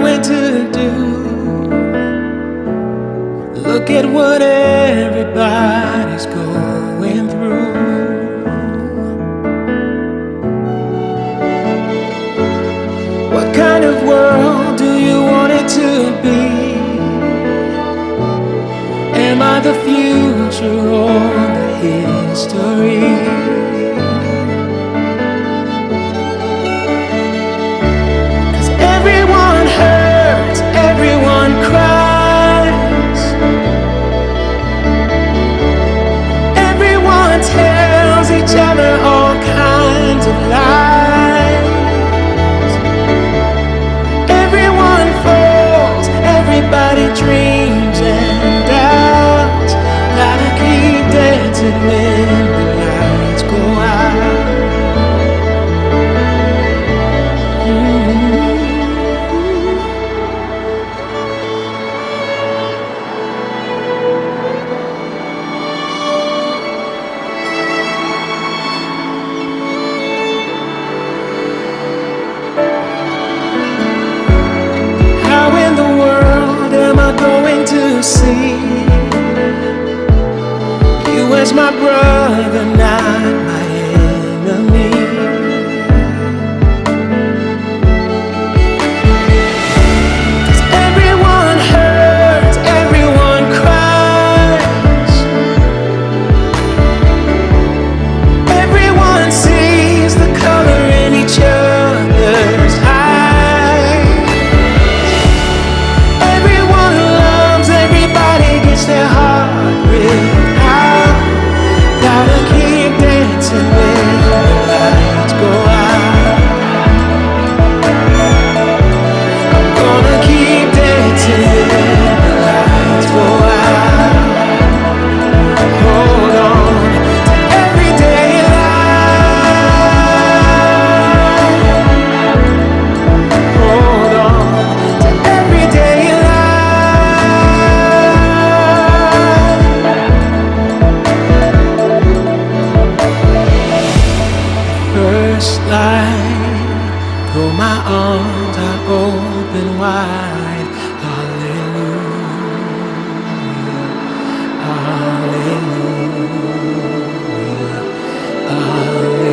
going to do? Look at what everybody's going through. What kind of world do you want it to be? Am I the future or the history? 'Cause everyone hurts, everyone cries, everyone tells each other all kinds of lies. Everyone falls, everybody dreams and doubts. Gotta keep dancing when the lights go out. How in the world am I going to see you as my brother, not my enemy? 'Cause everyone hurts, everyone cries, everyone sees the color in each other's eyes. Everyone loves, everybody gets their heart ripped out. Gotta keep dancing when the lights go out. I'm gonna keep dancing when the lights go out. Hold on to everyday life. Hold on to everyday life. First light, throw my arms out open wide. Hallelujah, hallelujah, hallelujah,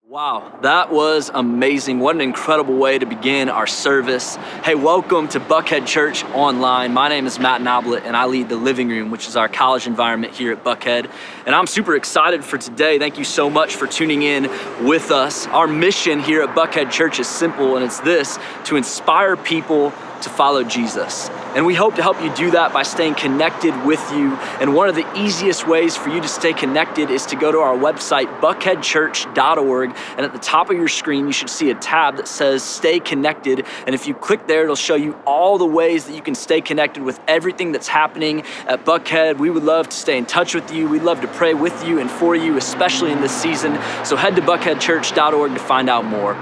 Wow, that was amazing. What an incredible way to begin our service. Hey, welcome to Buckhead Church Online. My name is Matt Noblet, and I lead the living room, which is our college environment here at Buckhead. And I'm super excited for today. Thank you so much for tuning in with us. Our mission here at Buckhead Church is simple, and it's this: to inspire people to follow Jesus. And we hope to help you do that by staying connected with you. And one of the easiest ways for you to stay connected is to go to our website, buckheadchurch.org. And at the top of your screen, you should see a tab that says Stay Connected. And if you click there, it'll show you all the ways that you can stay connected with everything that's happening at Buckhead. We would love to stay in touch with you. We'd love to pray with you and for you, especially in this season. So head to buckheadchurch.org to find out more.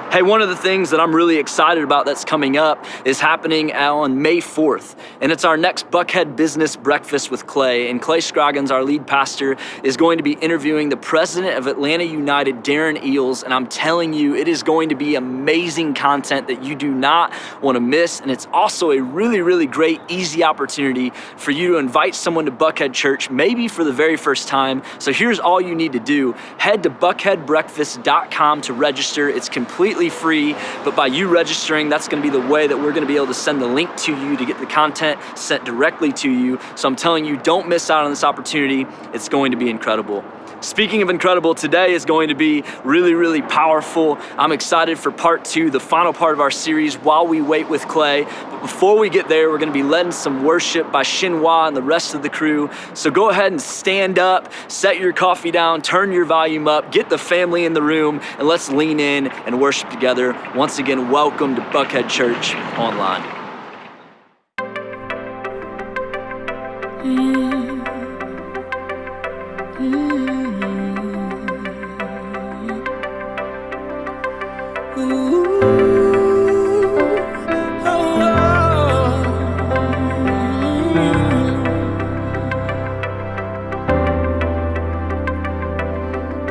Hey, one of the things that I'm really excited about that's coming up is happening on May 4th, and it's our next Buckhead Business Breakfast with Clay. And Clay Scroggins, our lead pastor, is going to be interviewing the president of Atlanta United, Darren Eels, and I'm telling you, it is going to be amazing content that you do not want to miss, and it's also a really, really great, easy opportunity for you to invite someone to Buckhead Church, maybe for the very first time. So here's all you need to do. Head to buckheadbreakfast.com to register. It's completely free, but by you registering, that's going to be the way that we're going to be able to send the link to you to get the content sent directly to you. So I'm telling you, don't miss out on this opportunity. It's going to be incredible. Speaking of incredible, today is going to be really, really powerful. I'm excited for part 2, the final part of our series, While We Wait with Clay. But before we get there, we're going to be led in some worship by Shinhwa and the rest of the crew. So go ahead and stand up, set your coffee down, turn your volume up, get the family in the room, and let's lean in and worship together. Once again, welcome to Buckhead Church Online.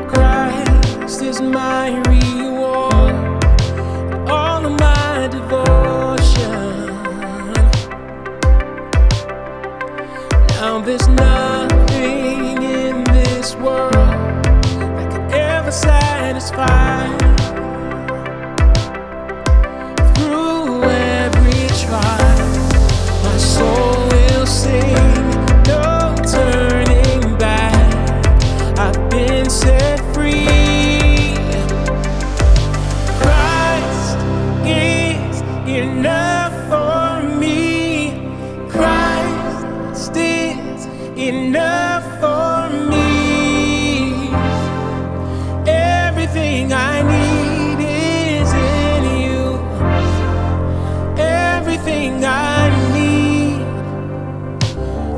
Christ is my reward, all of my devotion. Now there's nothing in this world that could ever satisfy. Through every trial, my soul will sing, no turning back. I've been set free. Christ is enough for me. Christ is enough for me. Everything I need is in you. Everything I need.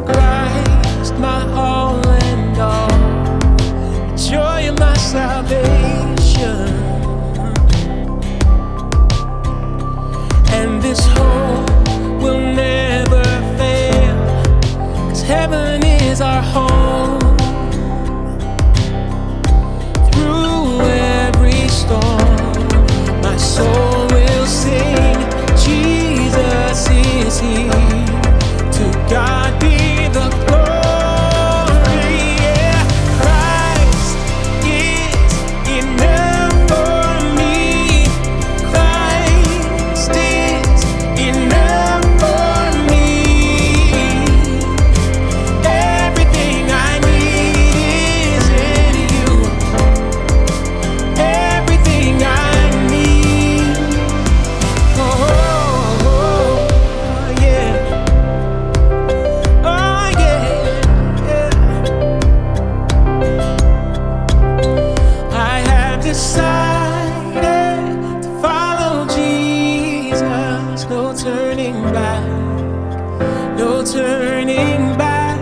Christ, my all and all, joy of my salvation. And this hope will never fail, 'cause heaven is our home. Through every storm, my soul will sing, Jesus is here. To God be the glory. Yeah. Christ is enough for me. Christ is enough for me. Everything I need is in you. Everything I need. Oh, yeah. Oh, yeah. I have decided to follow Jesus. No turning back. No turning back.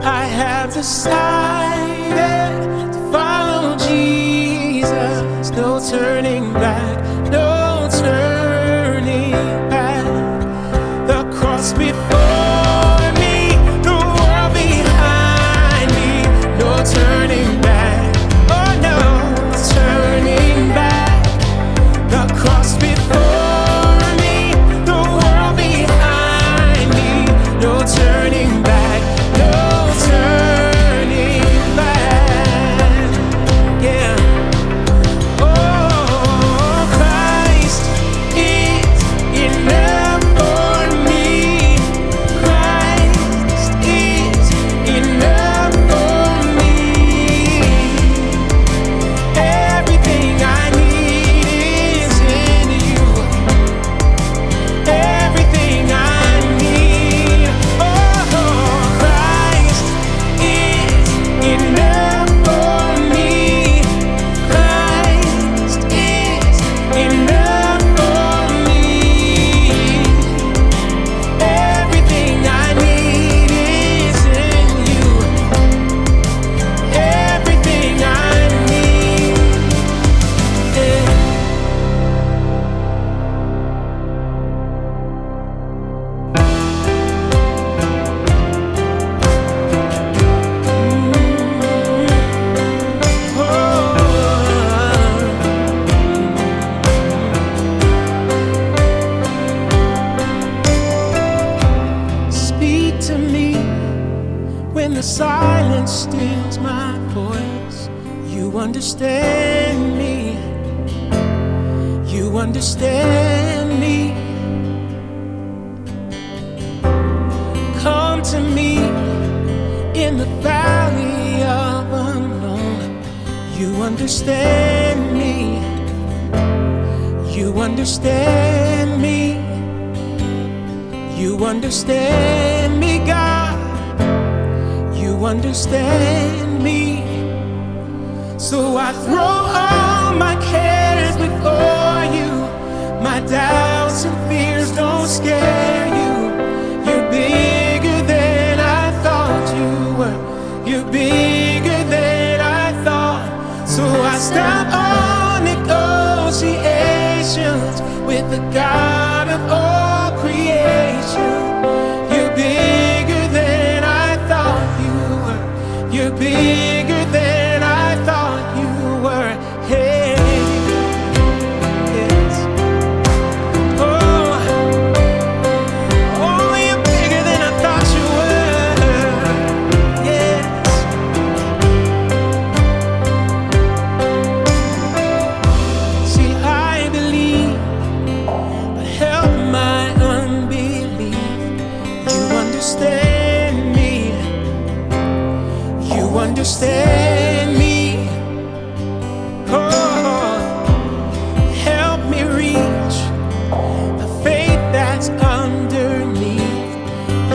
I have decided to follow Jesus. No turning back. No turning back. The cross before me, the world behind me. No turning back. Oh no, turning back. The cross before me, the world behind me. No turning back. No turning back. Yeah. Oh, Christ is enough for me. Christ is enough for me. Everything I need is in you. Everything I need. Oh, Christ is enough for me. Christ is enough for me. Everything I need is in you. Everything I need. Yeah. Speak to me when the silence steals my voice. You understand me. You understand me. Come to me in the valley of unknown. You understand me. You understand me. You understand me, God. You understand me. So I throw all my cares before you. My doubts and fears don't scare you. You're bigger than I thought you were. You're bigger than I thought. So I stop all negotiations with the God of all creation. You're bigger than I thought you were. You're bigger than I thought you were. Hey, yes. Oh, oh, you're bigger than I thought you were. Yes. See, I believe, but help my unbelief. You understand me. You understand me. Oh, help me reach the faith that's underneath.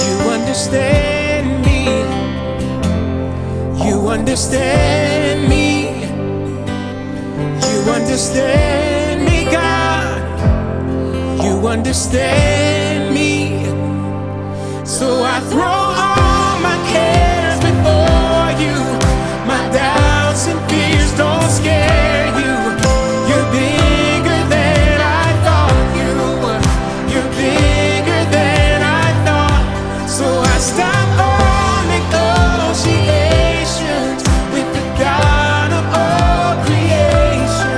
You understand me. You understand me. You understand me, God. You understand me. So I throw all my cares before you. My doubts and fears don't scare you. You're bigger than I thought you were. You're bigger than I thought. So I stop all negotiations with the God of all creation.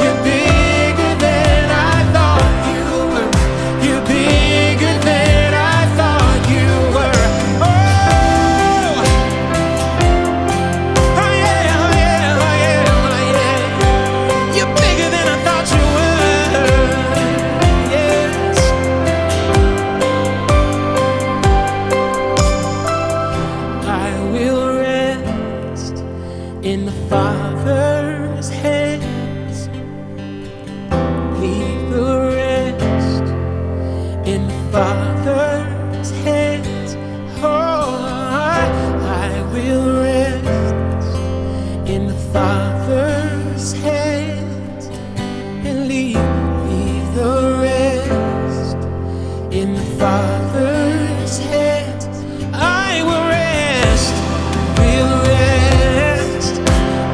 You're bigger than I thought you were. You're bigger than I thought you were. Oh, oh yeah, oh yeah, oh yeah, oh yeah. You're bigger than I thought you were. Yes. I will rest in the Father's hands. Leave the rest in the Father's hands. Oh, I will rest in the Father's hands and leave the rest in the Father's hands. I will rest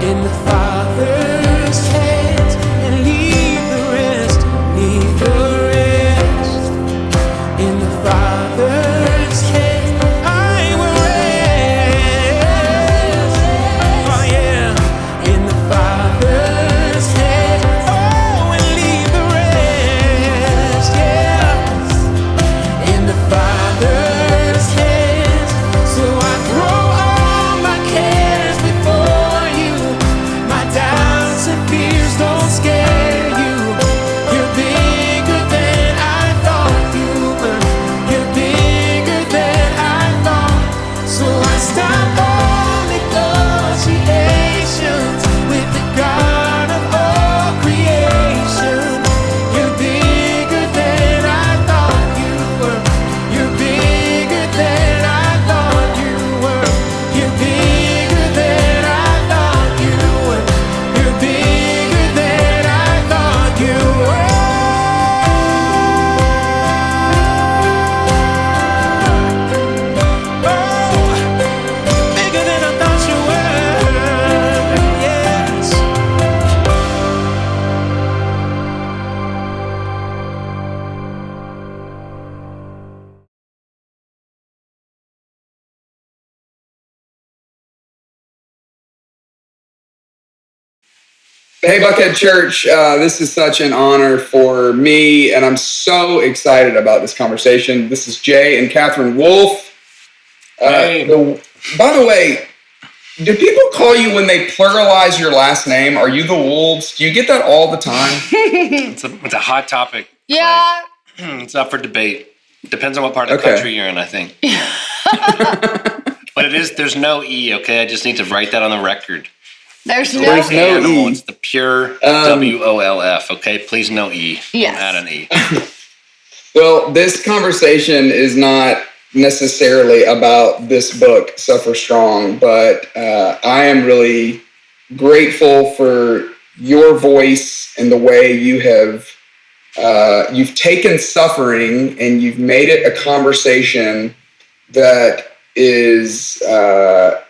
in the Father's hands and leave the rest in the Father's hands. I will rest, oh yeah, in the Father's hands. Oh, and leave the rest, yeah, in the Father's hands. So I throw all my cares before you. My doubts and fears don't scare you. You're bigger than I thought you were. You're bigger than I thought. So I stop all negotiations with the God of all creation. You're bigger than I thought you were. You're bigger than I thought you were. You're bigger than I thought you were. You're bigger than I thought you were. Oh, bigger than I thought you were. Yes. Hey, Buckhead Church, this is such an honor for me, and I'm so excited about this conversation. This is Jay and Catherine Wolf. Hey. By the way, do people call you when they pluralize your last name? Are you the Wolves? Do you get that all the time? It's a hot topic. Yeah. It's up for debate. Depends on what part of the Okay. country you're in, I think. But there's no E, okay? I just need to write that on the record. There's no There's E. no Animal, E. it's the pure WOLF, okay? Please no E. Yes. Don't add an E. Well, this conversation is not necessarily about this book, Suffer Strong, but I am really grateful for your voice and the way you have you've taken suffering and you've made it a conversation that is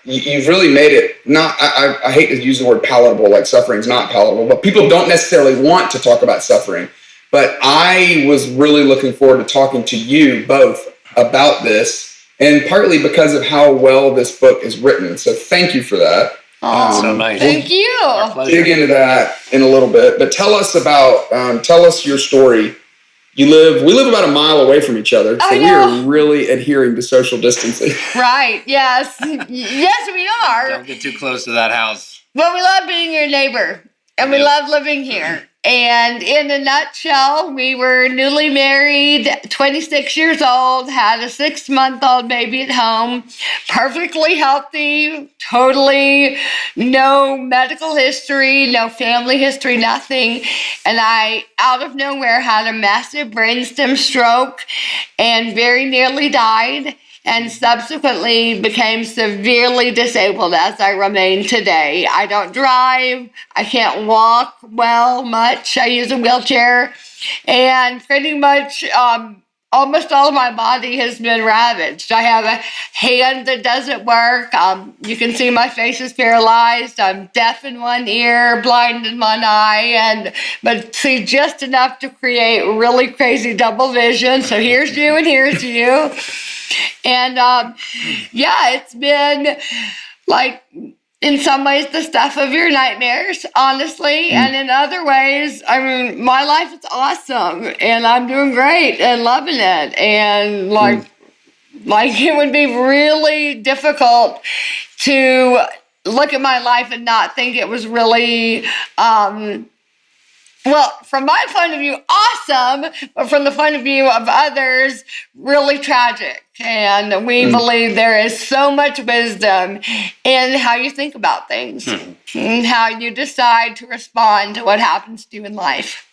you've really made it not. I hate to use the word palatable, like suffering's not palatable, but people don't necessarily want to talk about suffering. But I was really looking forward to talking to you both about this, and partly because of how well this book is written. So thank you for that. Oh, So nice. thank you. Our pleasure. Dig into that in a little bit, but tell us your story. We live about a mile away from each other, so I we know. are really adhering to social distancing. Right. Yes. Yes, we are. Don't get too close to that house. Well, we love being your neighbor, and we Yeah. love living here. And in a nutshell, we were newly married, 26 years old, had a 6-month-old baby at home, perfectly healthy, totally no medical history, no family history, nothing. And I, out of nowhere, had a massive brainstem stroke and very nearly died, and subsequently became severely disabled as I remain today. I don't drive. I can't walk well much. I use a wheelchair. And pretty much almost all of my body has been ravaged. I have a hand that doesn't work. You can see my face is paralyzed. I'm deaf in one ear, blind in one eye, but see just enough to create really crazy double vision. So here's you and here's you. And it's been like, in some ways, the stuff of your nightmares, honestly. And in other ways, I mean, my life is awesome and I'm doing great and loving it. And like it would be really difficult to look at my life and not think it was really, well, from my point of view, awesome, but from the point of view of others, really tragic. And we believe there is so much wisdom in how you think about things and how you decide to respond to what happens to you in life.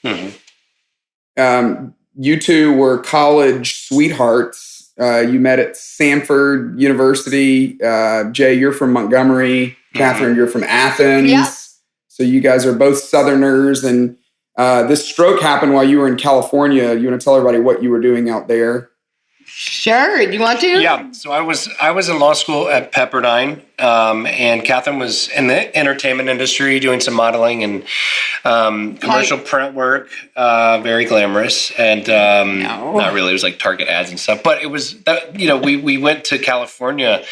You two were college sweethearts. You met at Samford University. Jay, you're from Montgomery. Catherine, you're from Athens. Yeah. So you guys are both Southerners. And this stroke happened while you were in California. You want to tell everybody what you were doing out there? Sure. Do you want to? Yeah. So I was in law school at Pepperdine, and Catherine was in the entertainment industry doing some modeling and commercial print work, very glamorous, and not really. It was like Target ads and stuff. But it was we went to California,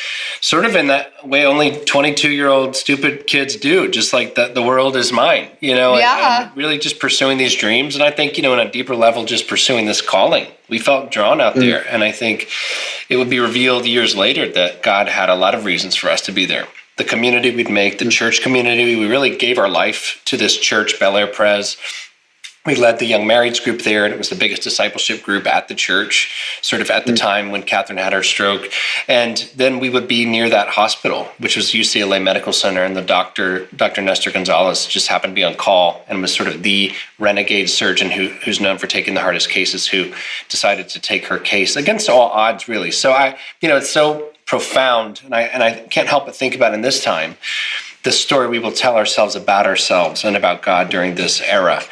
sort of in that way only 22-year-old stupid kids do, just like the world is mine, and really just pursuing these dreams. And I think in a deeper level, just pursuing this calling. We felt drawn out there, and I think it would be revealed years later that God had a lot of reasons for us to be there. The community we'd make, the church community, we really gave our life to this church, Bel Air Pres. We led the young marrieds group there, and it was the biggest discipleship group at the church, sort of at the time when Catherine had her stroke. And then we would be near that hospital, which was UCLA Medical Center, and the Dr. Nestor Gonzalez just happened to be on call and was sort of the renegade surgeon who's known for taking the hardest cases, who decided to take her case against all odds, really. So it's so profound, and I can't help but think about in this time, the story we will tell ourselves about ourselves and about God during this era.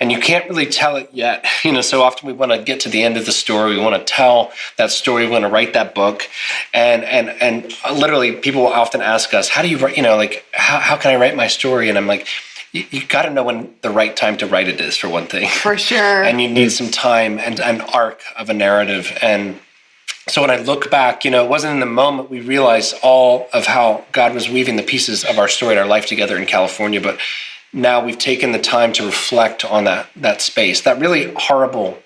And you can't really tell it yet. So often we want to get to the end of the story. We want to tell that story. We want to write that book. And literally people will often ask us, how do you write, how can I write my story? And I'm like, you got to know when the right time to write it is, for one thing. For sure. And you need some time and an arc of a narrative. And so when I look back, it wasn't in the moment we realized all of how God was weaving the pieces of our story and our life together in California, but now we've taken the time to reflect on that space, that really horrible,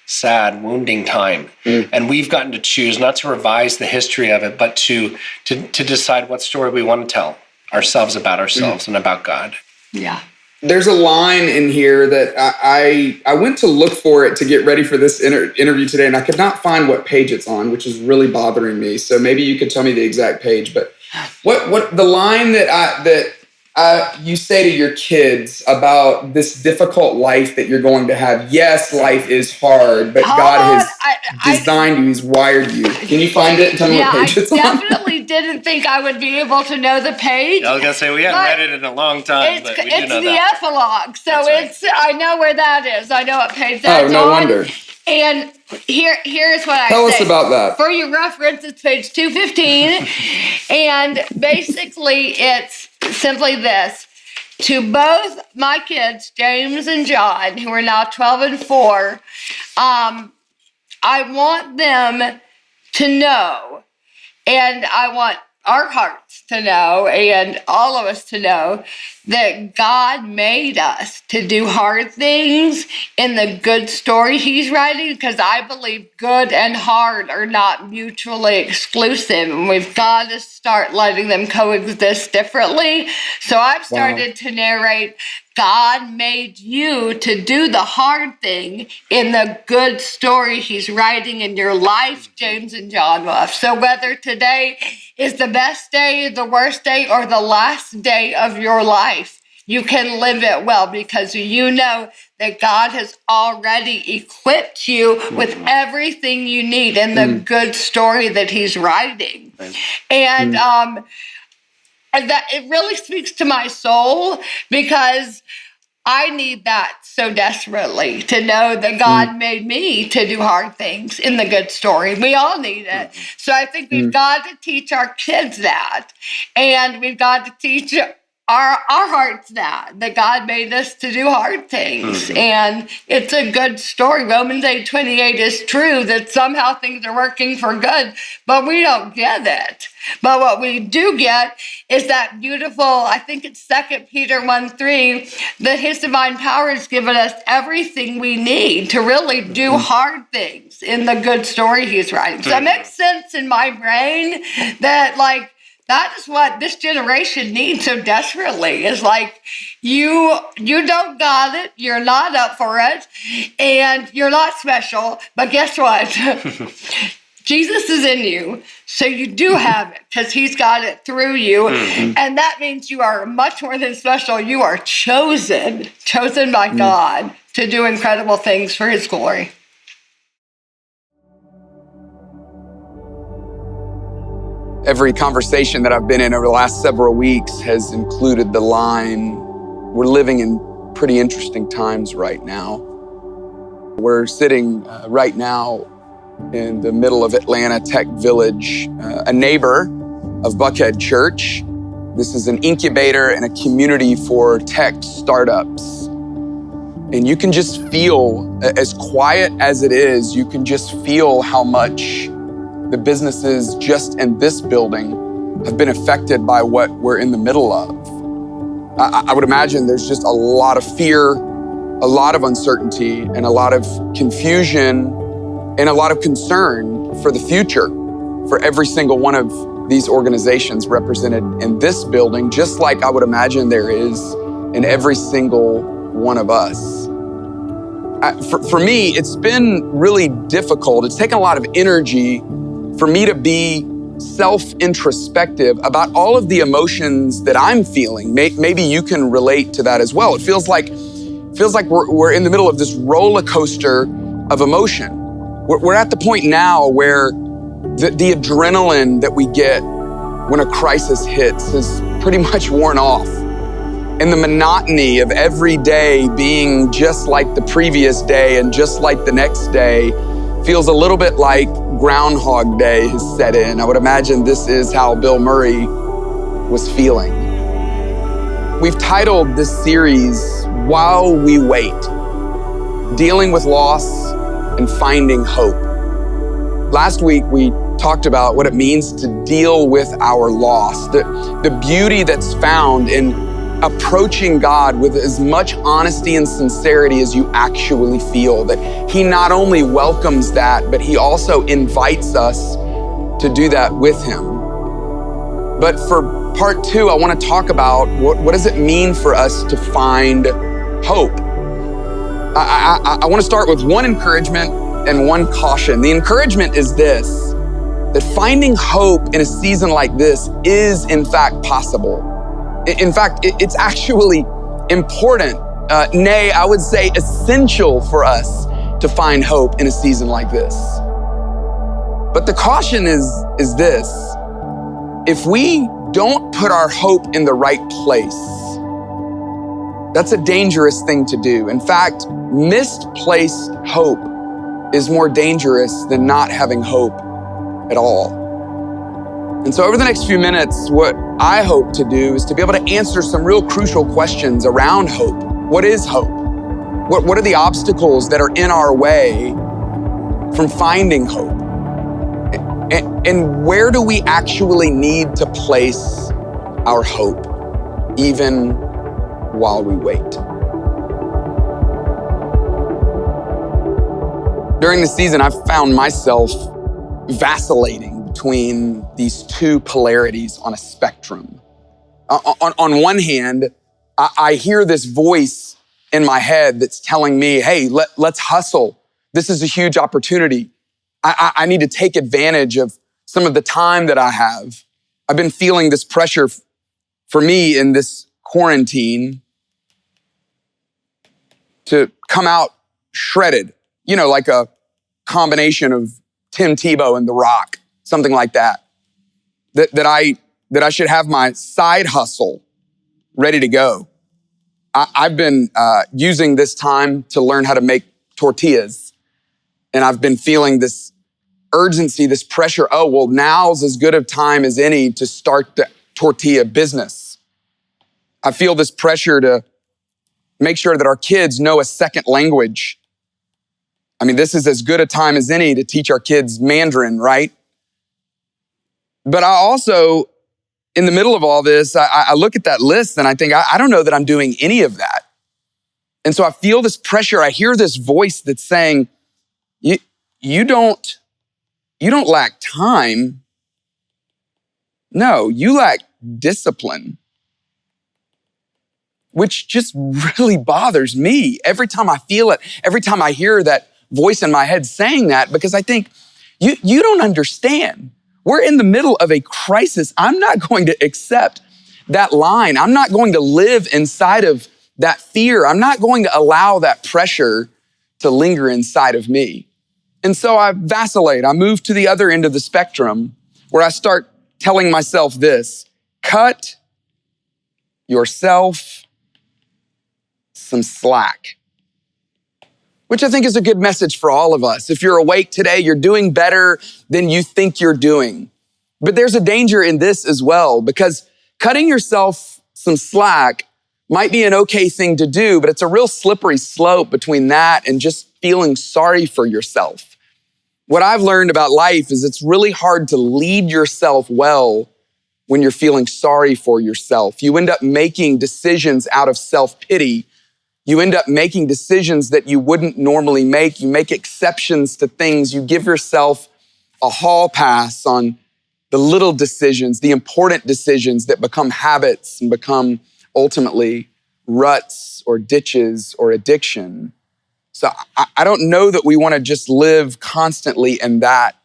sad, wounding time. And we've gotten to choose not to revise the history of it, but to decide what story we want to tell ourselves about ourselves and about God. Yeah. There's a line in here that I went to look for it to get ready for this interview today, and I could not find what page it's on, which is really bothering me. So maybe you could tell me the exact page. But what the line that you say to your kids about this difficult life that you're going to have? Yes, life is hard, but God has designed you, He's wired you. Can you find it and tell me what page it's on? I definitely didn't think I would be able to know the page. I was going to say, we haven't read it in a long time, but we do know that. It's the epilogue, so That's right. I know where that is. I know what page that's on. Oh, no wonder. And here's what I say. Tell us about that. For your reference, it's page 215. And basically, it's simply this. To both my kids, James and John, who are now 12 and 4, I want them to know, and I want our hearts to know, and all of us to know, that God made us to do hard things in the good story He's writing, because I believe good and hard are not mutually exclusive, and we've got to start letting them coexist differently. So I've started to narrate, God made you to do the hard thing in the good story He's writing in your life, James and John love. So whether today is the best day, the worst day, or the last day of your life, you can live it well, because you know that God has already equipped you with everything you need in the good story that He's writing. And that it really speaks to my soul, because I need that so desperately, to know that God made me to do hard things in the good story. We all need it. So I think we've got to teach our kids that, and we've got to teach our hearts that God made us to do hard things. And it's a good story. Romans 8:28 is true, that somehow things are working for good, but we don't get it. But what we do get is that beautiful, I think it's 2 Peter 1:3, that His divine power has given us everything we need to really do hard things in the good story He's writing. So it makes sense in my brain that, like, that is what this generation needs so desperately. Is like, you don't got it, you're not up for it, and you're not special, but guess what? Jesus is in you, so you do have it, because He's got it through you. And that means you are much more than special. You are chosen by God to do incredible things for His glory. Every conversation that I've been in over the last several weeks has included the line, we're living in pretty interesting times right now. We're sitting right now in the middle of Atlanta Tech Village, a neighbor of Buckhead Church. This is an incubator and a community for tech startups. And you can just feel, as quiet as it is, you can just feel how much the businesses just in this building have been affected by what we're in the middle of. I would imagine there's just a lot of fear, a lot of uncertainty, and a lot of confusion, and a lot of concern for the future for every single one of these organizations represented in this building, just like I would imagine there is in every single one of us. For me, it's been really difficult. It's taken a lot of energy for me to be self-introspective about all of the emotions that I'm feeling. Maybe you can relate to that as well. It feels like we're in the middle of this roller coaster of emotion. We're at the point now where the adrenaline that we get when a crisis hits is pretty much worn off. And the monotony of every day being just like the previous day and just like the next day feels a little bit like Groundhog Day has set in. I would imagine this is how Bill Murray was feeling. We've titled this series, While We Wait, Dealing with Loss and Finding Hope. Last week, we talked about what it means to deal with our loss, the beauty that's found in approaching God with as much honesty and sincerity as you actually feel, that He not only welcomes that, but He also invites us to do that with Him. But for part 2, I want to talk about what does it mean for us to find hope? I want to start with one encouragement and one caution. The encouragement is this, that finding hope in a season like this is in fact possible. In fact, it's actually important, nay, I would say essential for us to find hope in a season like this. But the caution is this: if we don't put our hope in the right place, that's a dangerous thing to do. In fact, misplaced hope is more dangerous than not having hope at all. And so over the next few minutes, what I hope to do is to be able to answer some real crucial questions around hope. What is hope? What are the obstacles that are in our way from finding hope? And where do we actually need to place our hope, even while we wait? During the season, I've found myself vacillating between these two polarities on a spectrum. On one hand, I hear this voice in my head that's telling me, hey, let's hustle. This is a huge opportunity. I need to take advantage of some of the time that I have. I've been feeling this pressure for me in this quarantine to come out shredded, like a combination of Tim Tebow and The Rock, something like that. That I should have my side hustle ready to go. I've been using this time to learn how to make tortillas. And I've been feeling this urgency, this pressure. Oh, well, now's as good a time as any to start the tortilla business. I feel this pressure to make sure that our kids know a second language. I mean, this is as good a time as any to teach our kids Mandarin, right? But I also, in the middle of all this, I look at that list and I think, I don't know that I'm doing any of that. And so I feel this pressure. I hear this voice that's saying, you don't lack time. No, you lack discipline, which just really bothers me every time I feel it, every time I hear that voice in my head saying that, because I think, you don't understand. We're in the middle of a crisis. I'm not going to accept that line. I'm not going to live inside of that fear. I'm not going to allow that pressure to linger inside of me. And so I vacillate. I move to the other end of the spectrum where I start telling myself this: cut yourself some slack. Which I think is a good message for all of us. If you're awake today, you're doing better than you think you're doing. But there's a danger in this as well, because cutting yourself some slack might be an okay thing to do, but it's a real slippery slope between that and just feeling sorry for yourself. What I've learned about life is it's really hard to lead yourself well when you're feeling sorry for yourself. You end up making decisions out of self-pity. You end up making decisions that you wouldn't normally make. You make exceptions to things. You give yourself a hall pass on the little decisions, the important decisions that become habits and become ultimately ruts or ditches or addiction. So I don't know that we want to just live constantly in that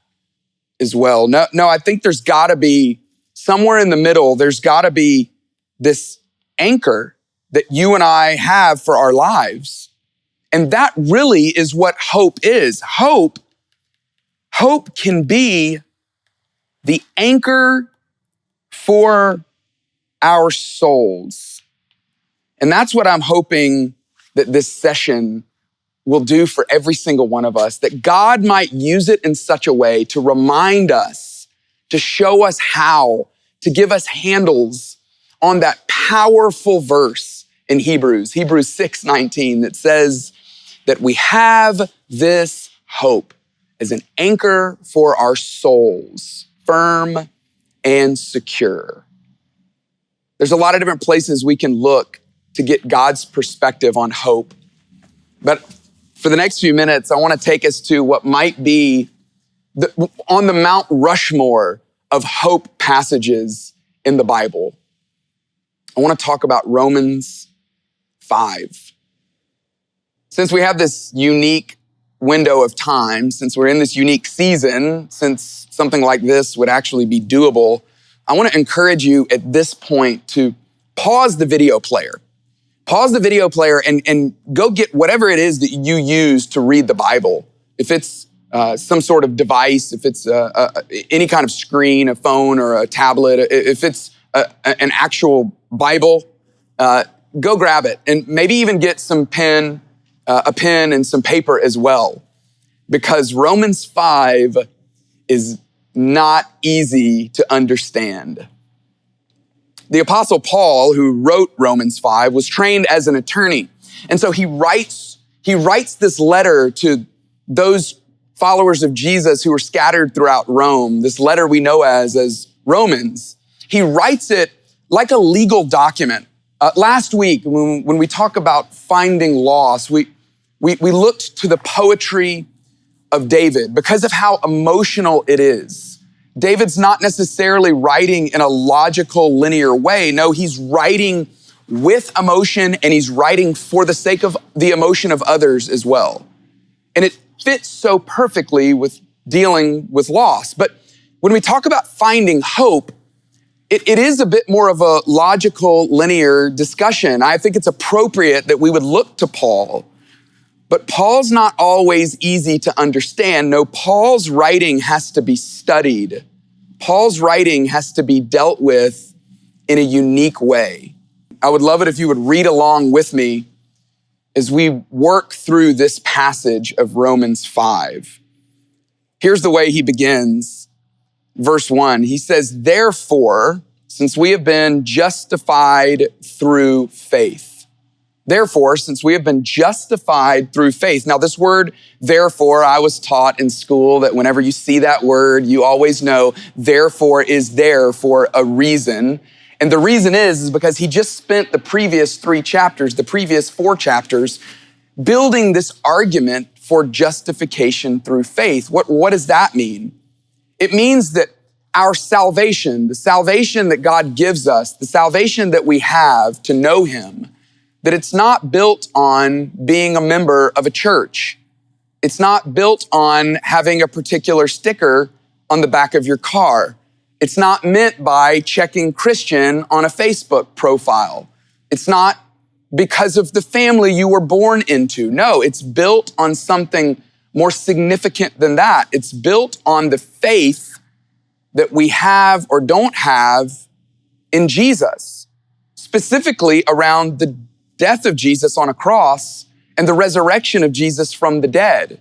as well. No, I think there's got to be somewhere in the middle. There's got to be this anchor that you and I have for our lives. And that really is what hope is. Hope can be the anchor for our souls. And that's what I'm hoping that this session will do for every single one of us, that God might use it in such a way to remind us, to show us how, to give us handles on that powerful verse in Hebrews 6:19 that says that we have this hope as an anchor for our souls, firm and secure. There's a lot of different places we can look to get God's perspective on hope. But for the next few minutes, I want to take us to what might be on the Mount Rushmore of hope passages in the Bible. I want to talk about Romans 5. Since we have this unique window of time, since we're in this unique season, since something like this would actually be doable, I want to encourage you at this point to pause the video player. Pause the video player and go get whatever it is that you use to read the Bible. If it's some sort of device, if it's any kind of screen, a phone or a tablet, if it's an actual Bible, go grab it and maybe even get a pen and some paper as well. Because Romans 5 is not easy to understand. The Apostle Paul, who wrote Romans 5, was trained as an attorney. And so he writes this letter to those followers of Jesus who were scattered throughout Rome, this letter we know as Romans. He writes it like a legal document. Last week, when we talk about finding loss, we looked to the poetry of David because of how emotional it is. David's not necessarily writing in a logical, linear way. No, he's writing with emotion and he's writing for the sake of the emotion of others as well. And it fits so perfectly with dealing with loss. But when we talk about finding hope, it is a bit more of a logical, linear discussion. I think it's appropriate that we would look to Paul. But Paul's not always easy to understand. No, Paul's writing has to be studied. Paul's writing has to be dealt with in a unique way. I would love it if you would read along with me as we work through this passage of Romans 5. Here's the way he begins. Verse 1, he says, "Therefore, since we have been justified through faith." Therefore, since we have been justified through faith. Now, this word, therefore, I was taught in school that whenever you see that word, you always know therefore is there for a reason. And the reason is because he just spent the previous 4 chapters, building this argument for justification through faith. What does that mean? It means that our salvation, the salvation that God gives us, the salvation that we have to know him, that it's not built on being a member of a church. It's not built on having a particular sticker on the back of your car. It's not meant by checking Christian on a Facebook profile. It's not because of the family you were born into. No, it's built on something more significant than that. It's built on the faith that we have or don't have in Jesus, specifically around the death of Jesus on a cross and the resurrection of Jesus from the dead.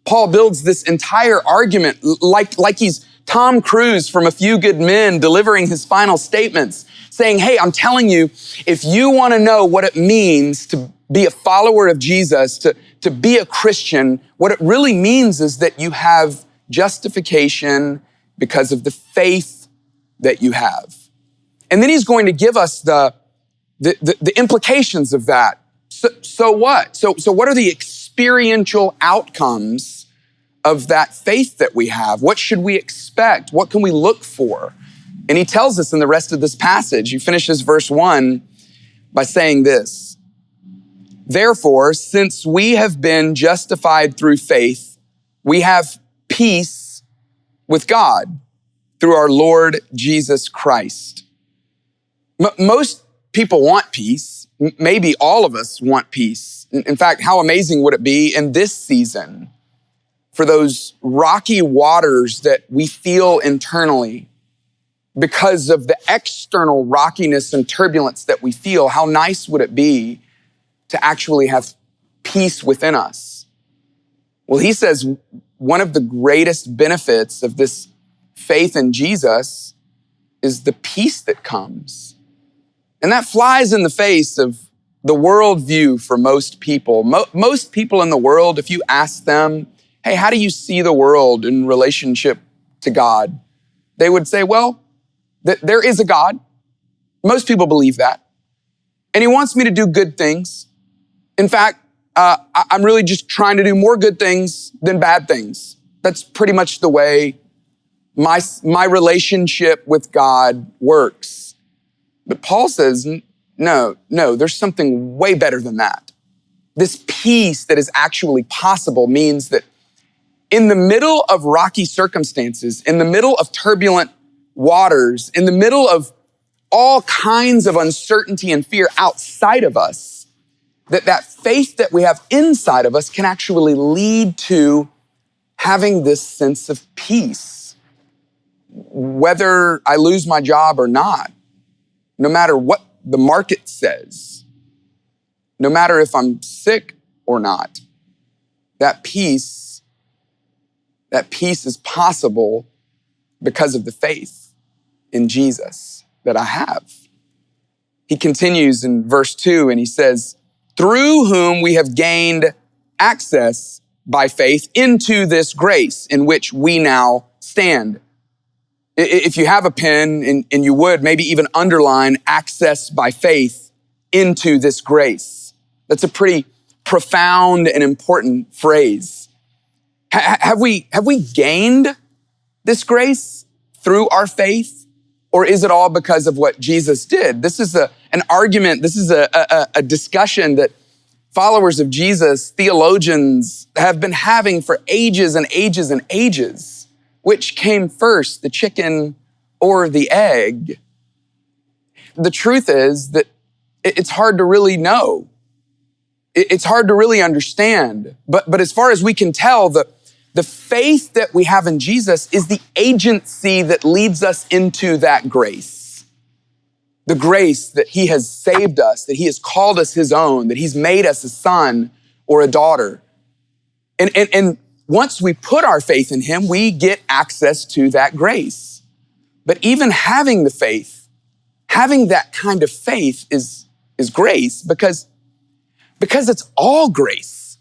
Paul builds this entire argument like he's Tom Cruise from A Few Good Men delivering his final statements, saying, hey, I'm telling you, if you want to know what it means to be a follower of Jesus, to be a Christian, what it really means is that you have justification because of the faith that you have. And then he's going to give us the implications of that. So what? So what are the experiential outcomes of that faith that we have? What should we expect? What can we look for? And he tells us in the rest of this passage. He finishes verse 1 by saying this: "Therefore, since we have been justified through faith, we have peace with God through our Lord Jesus Christ." Most people want peace. Maybe all of us want peace. In fact, how amazing would it be in this season for those rocky waters that we feel internally because of the external rockiness and turbulence that we feel? How nice would it be to actually have peace within us? Well, he says one of the greatest benefits of this faith in Jesus is the peace that comes. And that flies in the face of the worldview for most people. Most people in the world, if you ask them, hey, how do you see the world in relationship to God? They would say, well, there is a God. Most people believe that. And he wants me to do good things. In fact, I'm really just trying to do more good things than bad things. That's pretty much the way my relationship with God works. But Paul says, no, there's something way better than that. This peace that is actually possible means that in the middle of rocky circumstances, in the middle of turbulent waters, in the middle of all kinds of uncertainty and fear outside of us, that faith that we have inside of us can actually lead to having this sense of peace. Whether I lose my job or not, no matter what the market says, no matter if I'm sick or not, that peace is possible because of the faith in Jesus that I have. He continues in verse 2 and he says, through whom we have gained access by faith into this grace in which we now stand. If you have a pen and you would maybe even underline access by faith into this grace. That's a pretty profound and important phrase. Have we gained this grace through our faith? Or is it all because of what Jesus did? This is an argument, this is a discussion that followers of Jesus, theologians, have been having for ages and ages and ages. Which came first, the chicken or the egg? The truth is that it's hard to really know. It's hard to really understand. But as far as we can tell, the faith that we have in Jesus is the agency that leads us into that grace. The grace that he has saved us, that he has called us his own, that he's made us a son or a daughter. And once we put our faith in him, we get access to that grace. But even having the faith, having that kind of faith is grace because it's all grace.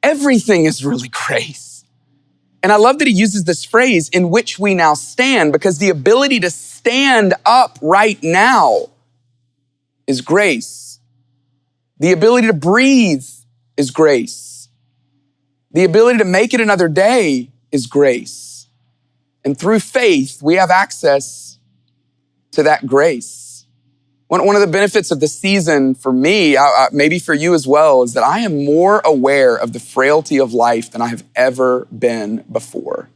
Everything is really grace. And I love that he uses this phrase, in which we now stand, because the ability to stand up right now is grace. The ability to breathe is grace. The ability to make it another day is grace. And through faith, we have access to that grace. One of the benefits of the season for me, maybe for you as well, is that I am more aware of the frailty of life than I have ever been before.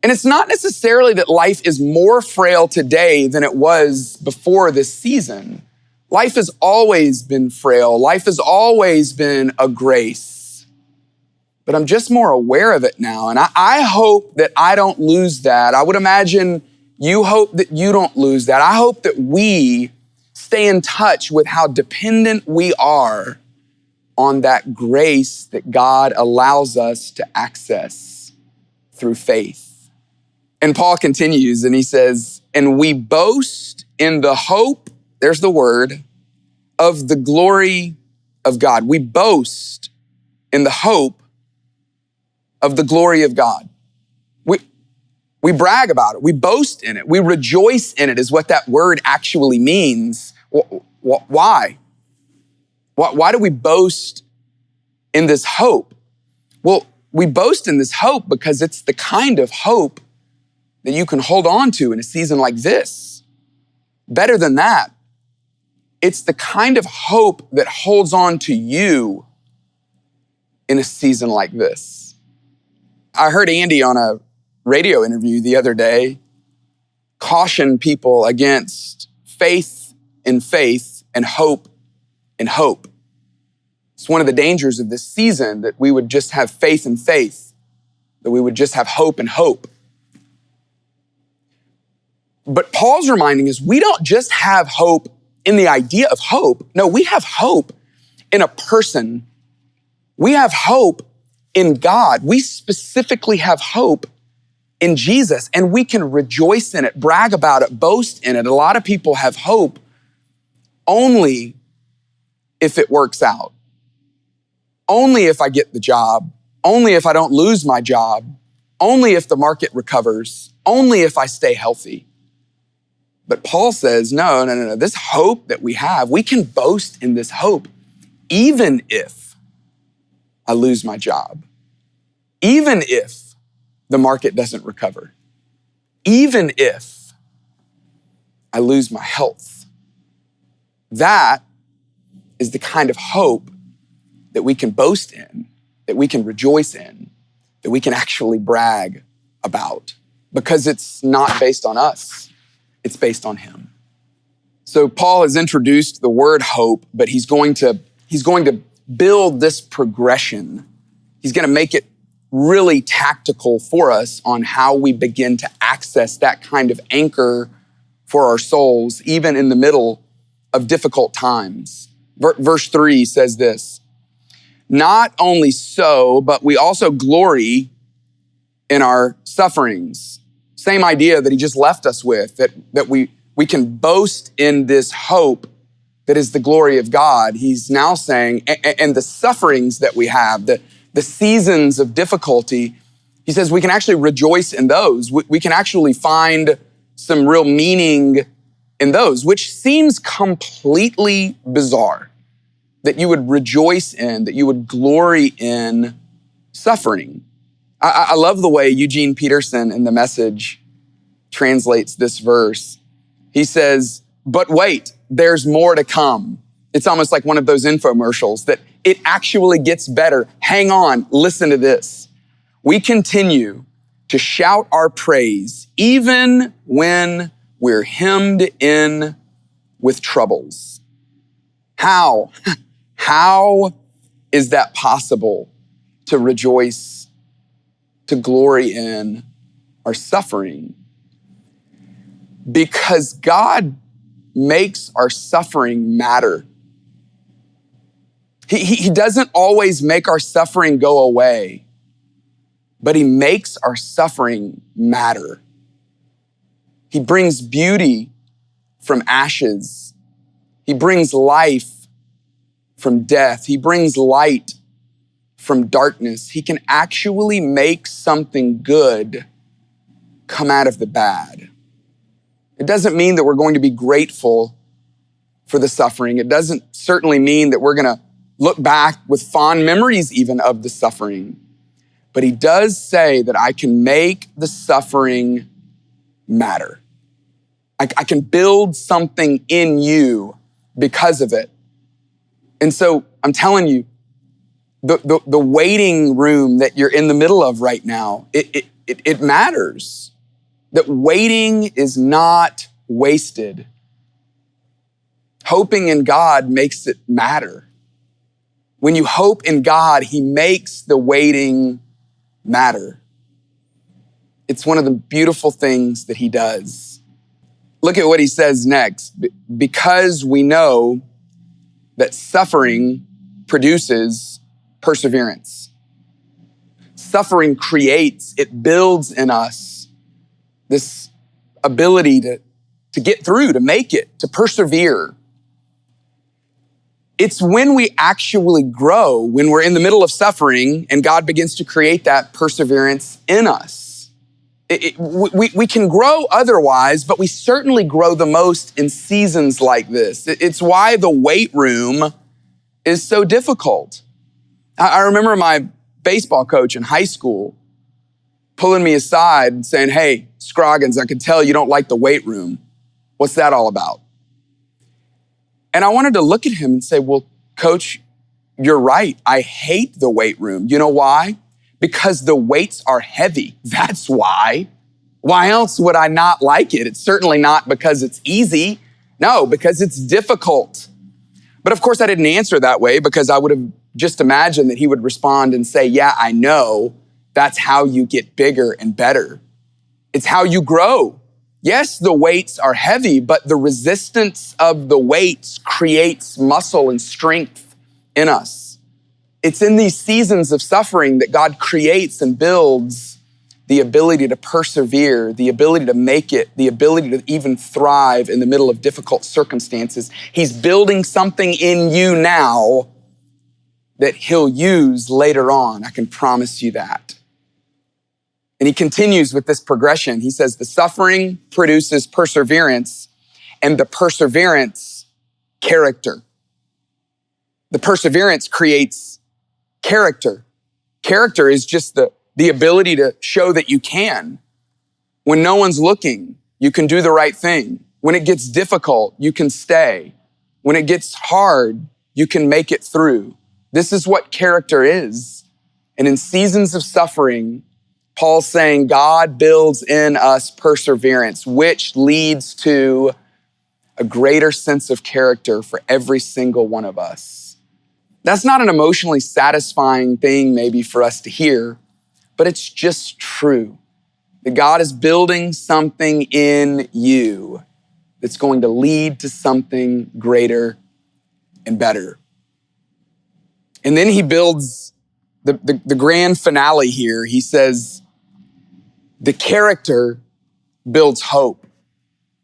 And it's not necessarily that life is more frail today than it was before this season. Life has always been frail. Life has always been a grace. But I'm just more aware of it now. And I hope that I don't lose that. I would imagine you hope that you don't lose that. I hope that we stay in touch with how dependent we are on that grace that God allows us to access through faith. And Paul continues and he says, and we boast in the hope, there's the word, of the glory of God. We boast in the hope of the glory of God. We brag about it. We boast in it. We rejoice in it is what that word actually means. Why? Why do we boast in this hope? Well, we boast in this hope because it's the kind of hope that you can hold on to in a season like this. Better than that, it's the kind of hope that holds on to you in a season like this. I heard Andy on a radio interview the other day caution people against faith in faith and hope in hope. It's one of the dangers of this season that we would just have faith in faith, that we would just have hope in hope. But Paul's reminding us we don't just have hope in the idea of hope. No, we have hope in a person. We have hope in God. We specifically have hope in Jesus, and we can rejoice in it, brag about it, boast in it. A lot of people have hope only if it works out, only if I get the job, only if I don't lose my job, only if the market recovers, only if I stay healthy. But Paul says, no. This hope that we have, we can boast in this hope, even if I lose my job, even if the market doesn't recover, even if I lose my health. That is the kind of hope that we can boast in, that we can rejoice in, that we can actually brag about, because it's not based on us, it's based on him. So Paul has introduced the word hope, but he's going to build this progression. He's going to make it really tactical for us on how we begin to access that kind of anchor for our souls, even in the middle of difficult times. Verse 3 says this, "Not only so, but we also glory in our sufferings." Same idea that he just left us with, that we can boast in this hope that is the glory of God. He's now saying, and the sufferings that we have, the seasons of difficulty, he says we can actually rejoice in those. We can actually find some real meaning in those, which seems completely bizarre, that you would rejoice in, that you would glory in suffering. I love the way Eugene Peterson in The Message translates this verse. He says, "But wait, there's more to come." It's almost like one of those infomercials that it actually gets better. Hang on, listen to this. "We continue to shout our praise even when we're hemmed in with troubles." How? How is that possible to rejoice, to glory in our suffering? Because God makes our suffering matter. He doesn't always make our suffering go away, but he makes our suffering matter. He brings beauty from ashes. He brings life from death. He brings light from darkness. He can actually make something good come out of the bad. It doesn't mean that we're going to be grateful for the suffering. It doesn't certainly mean that we're going to look back with fond memories even of the suffering. But he does say that I can make the suffering matter. I can build something in you because of it. And so I'm telling you, the waiting room that you're in the middle of right now, it matters. That waiting is not wasted. Hoping in God makes it matter. When you hope in God, he makes the waiting matter. It's one of the beautiful things that he does. Look at what he says next. Because we know that suffering produces perseverance. Suffering creates, it builds in us this ability to get through, to make it, to persevere. It's when we actually grow, when we're in the middle of suffering and God begins to create that perseverance in us. We can grow otherwise, but we certainly grow the most in seasons like this. It's why the weight room is so difficult. I remember my baseball coach in high school pulling me aside and saying, "Hey, Scroggins, I can tell you don't like the weight room. What's that all about?" And I wanted to look at him and say, "Well, coach, you're right. I hate the weight room. You know why? Because the weights are heavy. That's why. Why else would I not like it? It's certainly not because it's easy. No, because it's difficult." But of course, I didn't answer that way because I would have just imagined that he would respond and say, "Yeah, I know. That's how you get bigger and better. It's how you grow. Yes, the weights are heavy, but the resistance of the weights creates muscle and strength in us. It's in these seasons of suffering that God creates and builds the ability to persevere, the ability to make it, the ability to even thrive in the middle of difficult circumstances. He's building something in you now that he'll use later on. I can promise you that. And he continues with this progression. He says, the suffering produces perseverance, and the perseverance, character. The perseverance creates character. Character is just the ability to show that you can. When no one's looking, you can do the right thing. When it gets difficult, you can stay. When it gets hard, you can make it through. This is what character is. And in seasons of suffering, Paul's saying God builds in us perseverance, which leads to a greater sense of character for every single one of us. That's not an emotionally satisfying thing maybe for us to hear, but it's just true. That God is building something in you that's going to lead to something greater and better. And then he builds the grand finale here. He says, the character builds hope.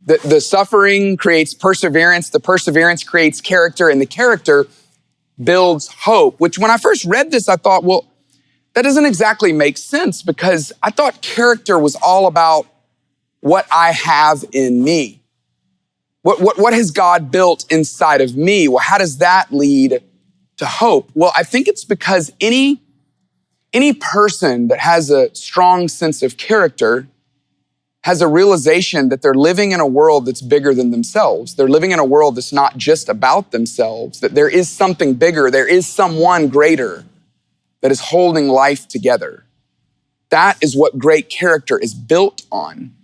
The suffering creates perseverance, the perseverance creates character, and the character builds hope, which when I first read this, I thought, well, that doesn't exactly make sense because I thought character was all about what I have in me. What has God built inside of me? Well, how does that lead to hope? Well, I think it's because any person that has a strong sense of character has a realization that they're living in a world that's bigger than themselves. They're living in a world that's not just about themselves, that there is something bigger, there is someone greater that is holding life together. That is what great character is built on.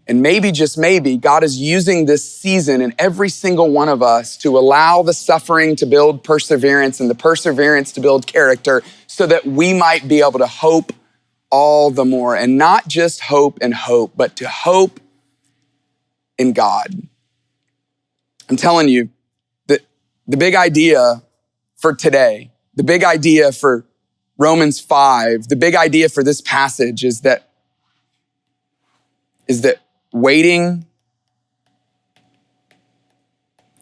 And maybe, just maybe, God is using this season in every single one of us to allow the suffering to build perseverance and the perseverance to build character so that we might be able to hope all the more. And not just hope and hope, but to hope in God. I'm telling you that the big idea for today, the big idea for Romans 5, the big idea for this passage is that waiting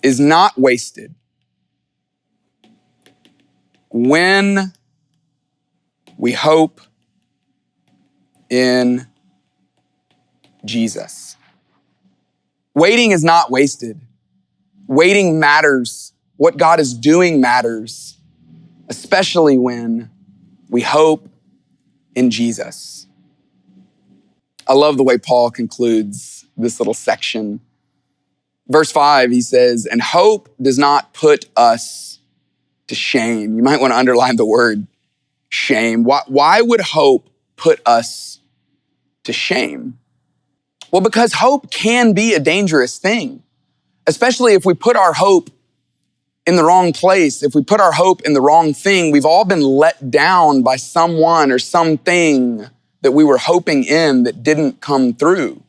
is not wasted when we hope in Jesus. Waiting is not wasted. Waiting matters. What God is doing matters, especially when we hope in Jesus. I love the way Paul concludes this little section. Verse 5, he says, and hope does not put us to shame. You might want to underline the word shame. Why would hope put us to shame? Well, because hope can be a dangerous thing, especially if we put our hope in the wrong place. If we put our hope in the wrong thing, we've all been let down by someone or something that we were hoping in that didn't come through.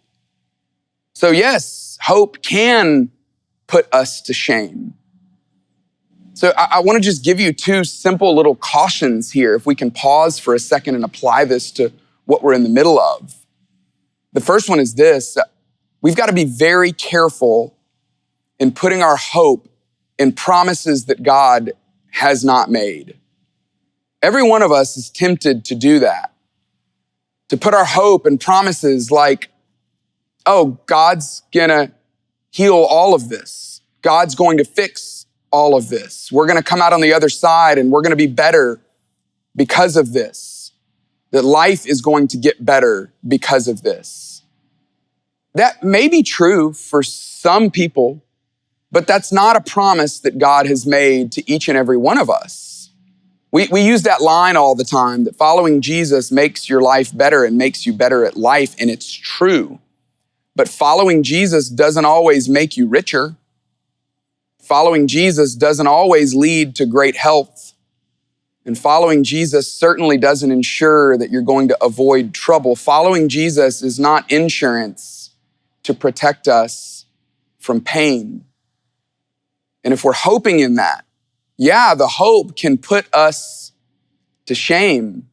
So yes, hope can put us to shame. So I want to just give you two simple little cautions here, if we can pause for a second and apply this to what we're in the middle of. The first one is this: we've got to be very careful in putting our hope in promises that God has not made. Every one of us is tempted to do that, to put our hope in promises like, oh, God's gonna heal all of this. God's going to fix all of this. We're gonna come out on the other side and we're gonna be better because of this. That life is going to get better because of this. That may be true for some people, but that's not a promise that God has made to each and every one of us. We use that line all the time, that following Jesus makes your life better and makes you better at life, and it's true. But following Jesus doesn't always make you richer. Following Jesus doesn't always lead to great health. And following Jesus certainly doesn't ensure that you're going to avoid trouble. Following Jesus is not insurance to protect us from pain. And if we're hoping in that, yeah, the hope can put us to shame.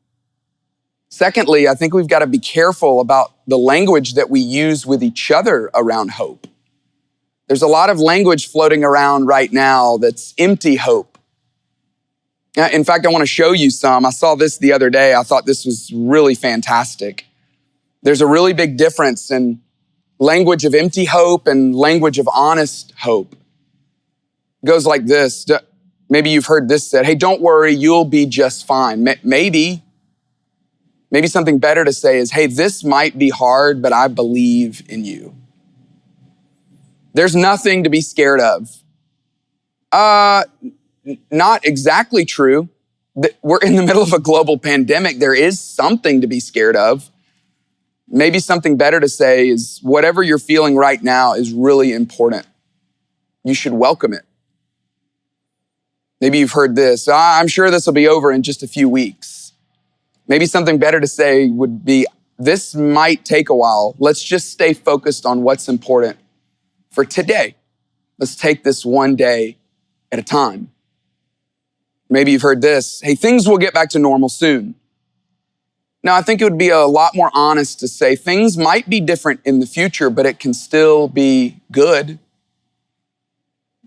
Secondly, I think we've got to be careful about the language that we use with each other around hope. There's a lot of language floating around right now that's empty hope. In fact, I want to show you some. I saw this the other day. I thought this was really fantastic. There's a really big difference in language of empty hope and language of honest hope. It goes like this. Maybe you've heard this said, hey, don't worry, you'll be just fine. Maybe something better to say is, hey, this might be hard, but I believe in you. There's nothing to be scared of. Not exactly true. We're in the middle of a global pandemic. There is something to be scared of. Maybe something better to say is, whatever you're feeling right now is really important. you should welcome it. Maybe you've heard this, I'm sure this will be over in just a few weeks. Maybe something better to say would be, this might take a while. Let's just stay focused on what's important for today. Let's take this one day at a time. Maybe you've heard this, hey, things will get back to normal soon. Now, I think it would be a lot more honest to say things might be different in the future, but it can still be good.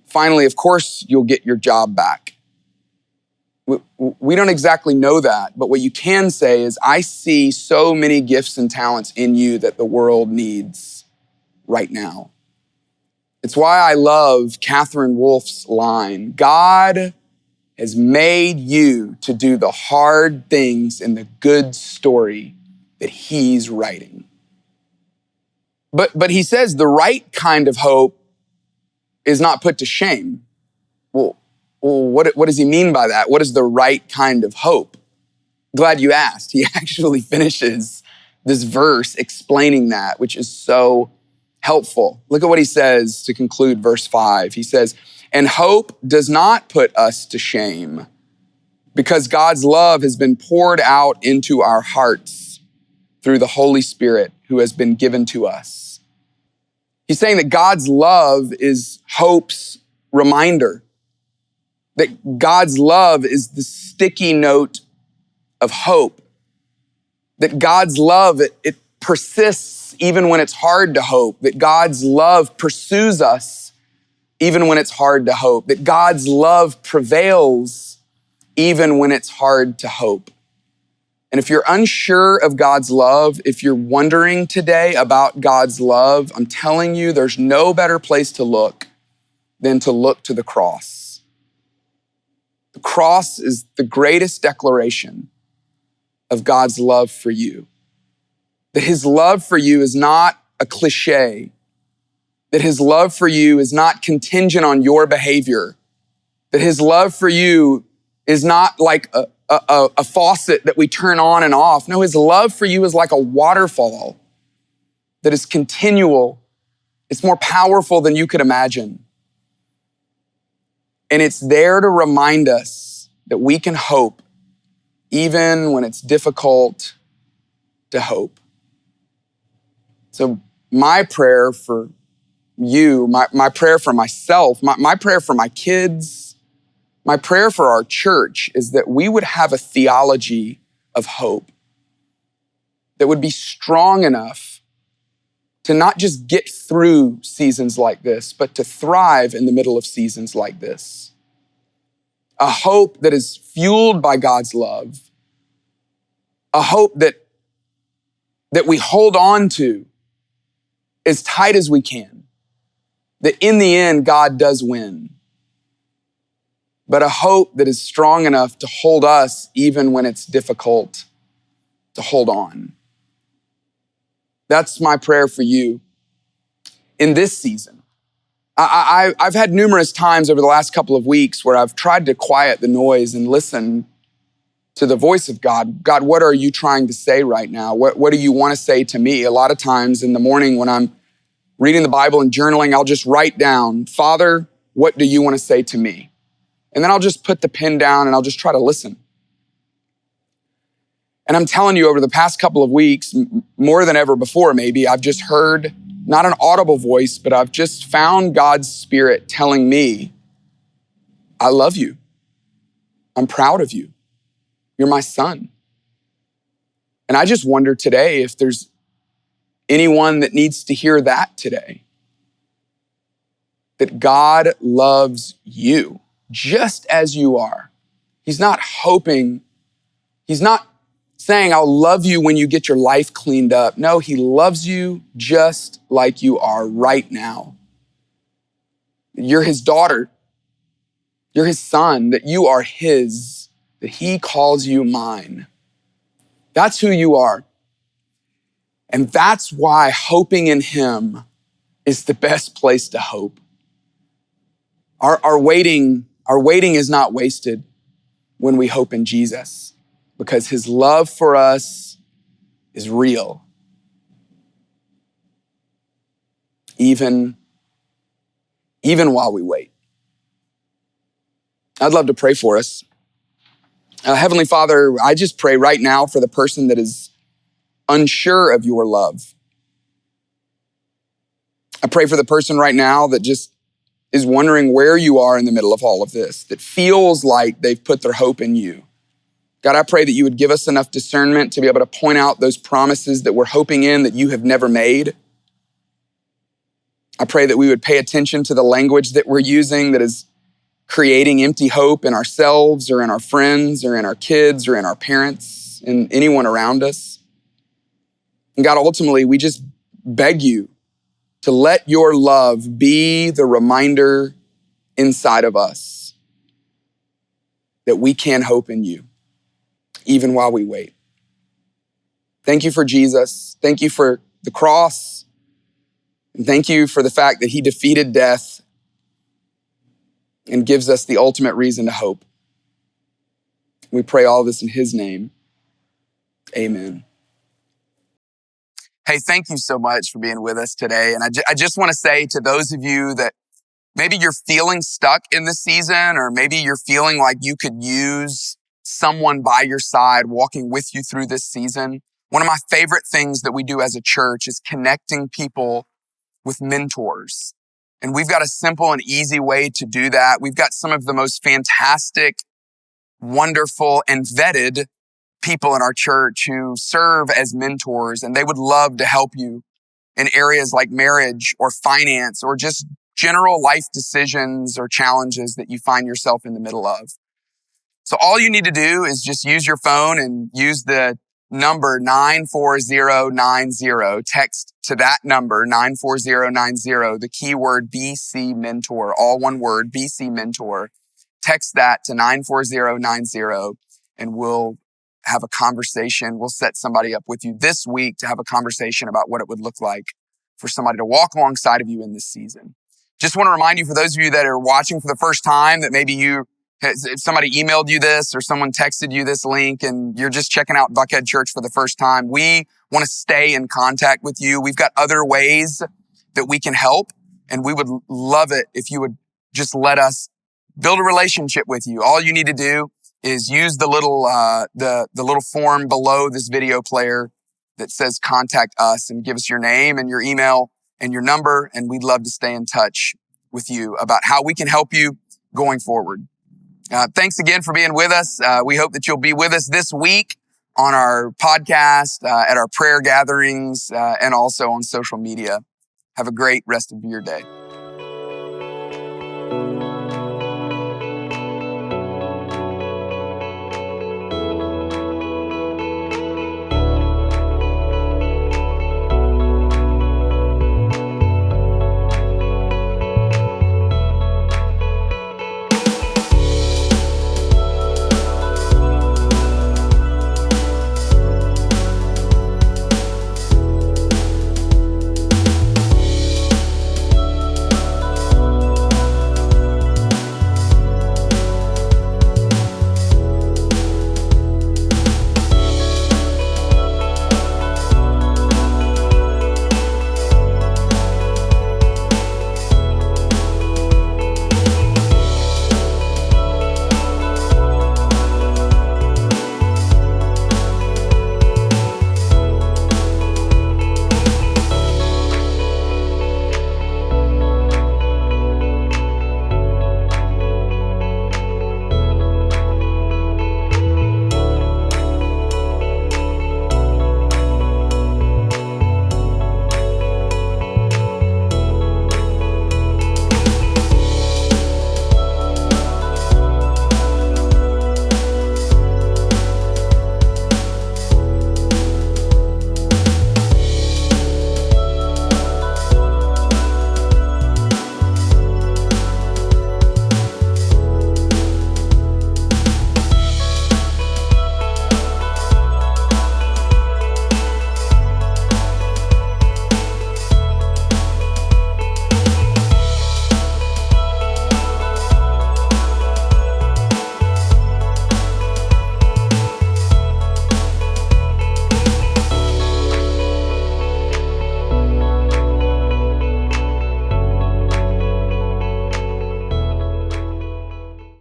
Finally, of course, you'll get your job back. We don't exactly know that, but what you can say is, I see so many gifts and talents in you that the world needs right now. It's why I love Catherine Wolfe's line, God has made you to do the hard things in the good story that he's writing. But he says the right kind of hope is not put to shame. Well, what does he mean by that? What is the right kind of hope? Glad you asked. He actually finishes this verse explaining that, which is so helpful. Look at what he says to conclude verse 5. He says, and hope does not put us to shame because God's love has been poured out into our hearts through the Holy Spirit who has been given to us. He's saying that God's love is hope's reminder, that God's love is the sticky note of hope, that God's love, it persists even when it's hard to hope, that God's love pursues us even when it's hard to hope, that God's love prevails even when it's hard to hope. And if you're unsure of God's love, if you're wondering today about God's love, I'm telling you, there's no better place to look than to look to the cross. The cross is the greatest declaration of God's love for you. That his love for you is not a cliche, that his love for you is not contingent on your behavior, that his love for you is not like a faucet that we turn on and off. No, his love for you is like a waterfall that is continual. It's more powerful than you could imagine. And it's there to remind us that we can hope even when it's difficult to hope. So my prayer for you, my prayer for myself, my prayer for my kids, my prayer for our church is that we would have a theology of hope that would be strong enough to not just get through seasons like this, but to thrive in the middle of seasons like this. A hope that is fueled by God's love, a hope that we hold on to as tight as we can. That in the end, God does win. But a hope that is strong enough to hold us even when it's difficult to hold on. That's my prayer for you in this season. I've had numerous times over the last couple of weeks where I've tried to quiet the noise and listen to the voice of God. God, what are you trying to say right now? What do you want to say to me? A lot of times in the morning when I'm reading the Bible and journaling, I'll just write down, Father, what do you want to say to me? And then I'll just put the pen down and I'll just try to listen. And I'm telling you, over the past couple of weeks, more than ever before maybe, I've just heard not an audible voice, but I've just found God's Spirit telling me, I love you. I'm proud of you. You're my son. And I just wonder today if there's anyone that needs to hear that today. That God loves you just as you are. He's not hoping, he's not saying, I'll love you when you get your life cleaned up. No, he loves you just like you are right now. You're his daughter. You're his son, that you are his, that he calls you mine. That's who you are. And that's why hoping in him is the best place to hope. Our waiting is not wasted when we hope in Jesus, because his love for us is real. Even even while we wait. I'd love to pray for us. Heavenly Father, I just pray right now for the person that is unsure of your love. I pray for the person right now that just is wondering where you are in the middle of all of this, that feels like they've put their hope in you. God, I pray that you would give us enough discernment to be able to point out those promises that we're hoping in that you have never made. I pray that we would pay attention to the language that we're using that is creating empty hope in ourselves or in our friends or in our kids or in our parents and anyone around us. And God, ultimately, we just beg you to let your love be the reminder inside of us that we can hope in you, even while we wait. Thank you for Jesus. Thank you for the cross. And thank you for the fact that he defeated death and gives us the ultimate reason to hope. We pray all this in his name. Amen. Hey, thank you so much for being with us today. And I just want to say to those of you that maybe you're feeling stuck in this season, or maybe you're feeling like you could use someone by your side walking with you through this season. One of my favorite things that we do as a church is connecting people with mentors. And we've got a simple and easy way to do that. We've got some of the most fantastic, wonderful, and vetted people in our church who serve as mentors, and they would love to help you in areas like marriage or finance or just general life decisions or challenges that you find yourself in the middle of. So all you need to do is just use your phone and use the number 94090. Text to that number, 94090, the keyword BC Mentor, all one word, BC Mentor. Text that to 94090 and we'll have a conversation. We'll set somebody up with you this week to have a conversation about what it would look like for somebody to walk alongside of you in this season. Just want to remind you, for those of you that are watching for the first time, that maybe if somebody emailed you this or someone texted you this link and you're just checking out Buckhead Church for the first time, we want to stay in contact with you. We've got other ways that we can help, and we would love it if you would just let us build a relationship with you. All you need to do is use the little form below this video player that says contact us, and give us your name and your email and your number, and we'd love to stay in touch with you about how we can help you going forward. Thanks again for being with us. We hope that you'll be with us this week on our podcast, at our prayer gatherings, and also on social media. Have a great rest of your day.